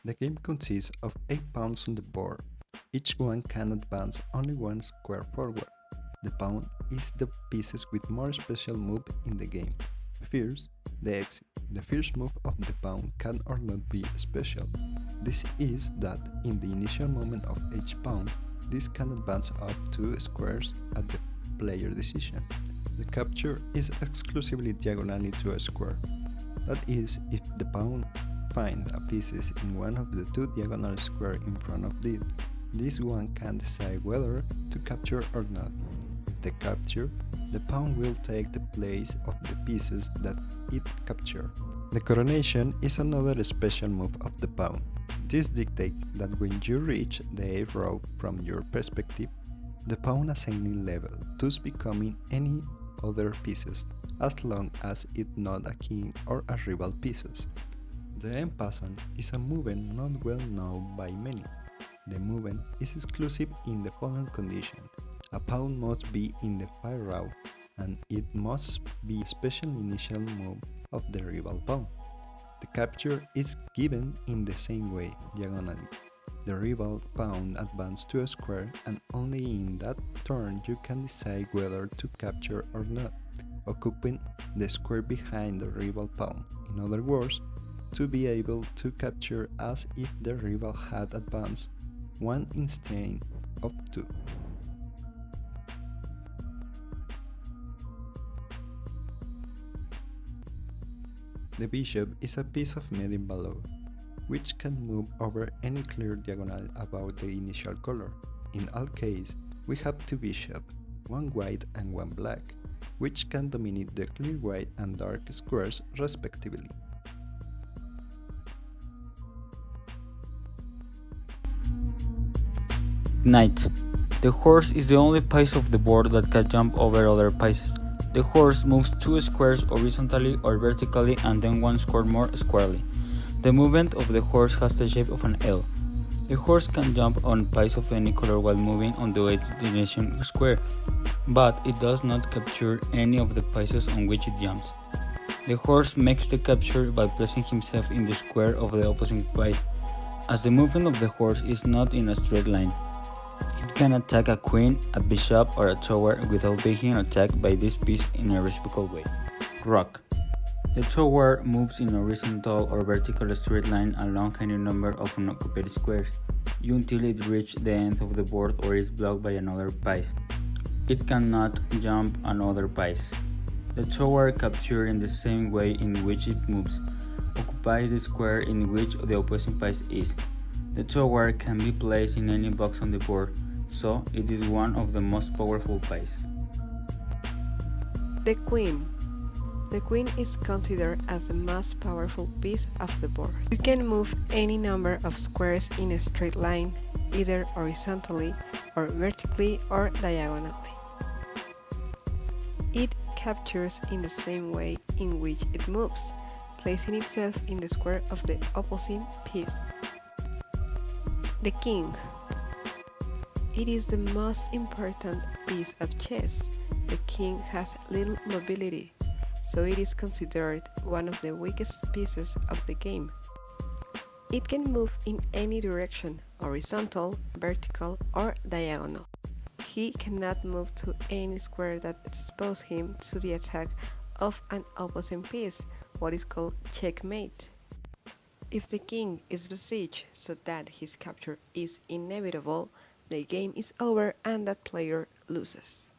The game consists of 8 pawns on the board. Each one can advance only one square forward. The pawn is the pieces with more special move in the game. First, the exit. The first move of the pawn can or not be special. This is that in the initial moment of each pawn, this can advance up 2 squares at the player decision. The capture is exclusively diagonally to a square. That is, if the pawn finds a pieces in one of the two diagonal squares in front of it, this one can decide whether to capture or not. If they capture, the pawn will take the place of the pieces that it captured. The coronation is another special move of the pawn. This dictates that when you reach the 8th row from your perspective, the pawn assigning level, thus becoming any other pieces, as long as it's not a king or a rival pieces. The en passant is a movement not well known by many. The movement is exclusive in the following condition. A pawn must be in the 5th row, and it must be a special initial move of the rival pawn. The capture is given in the same way, diagonally. The rival pawn advances to a square, and only in that turn you can decide whether to capture or not, occupying the square behind the rival pawn. In other words, to be able to capture as if the rival had advanced one instead of two. The bishop is a piece of medium value, which can move over any clear diagonal above the initial color. In all cases, we have two bishops, one white and one black, which can dominate the clear white and dark squares respectively. Knight. The horse is the only piece of the board that can jump over other pieces. The horse moves 2 squares horizontally or vertically and then 1 square more squarely. The movement of the horse has the shape of an L. The horse can jump on piece of any color while moving on the 8th dimension square, but it does not capture any of the pieces on which it jumps. The horse makes the capture by placing himself in the square of the opposing piece, as the movement of the horse is not in a straight line. It can attack a queen, a bishop, or a tower without being attacked by this piece in a reciprocal way. Rook. The tower moves in a horizontal or vertical straight line along any number of unoccupied squares until it reaches the end of the board or is blocked by another piece. It cannot jump another piece. The tower, captured in the same way in which it moves, occupies the square in which the opposing piece is. The tower can be placed in any box on the board, so it is one of the most powerful pieces. The queen. The queen is considered as the most powerful piece of the board. You can move any number of squares in a straight line, either horizontally or vertically or diagonally. It captures in the same way in which it moves, placing itself in the square of the opposing piece. The king. It is the most important piece of chess. The king has little mobility, so it is considered one of the weakest pieces of the game. It can move in any direction, horizontal, vertical, or diagonal. He cannot move to any square that exposes him to the attack of an opposing piece, what is called checkmate. If the king is besieged so that his capture is inevitable, the game is over and that player loses.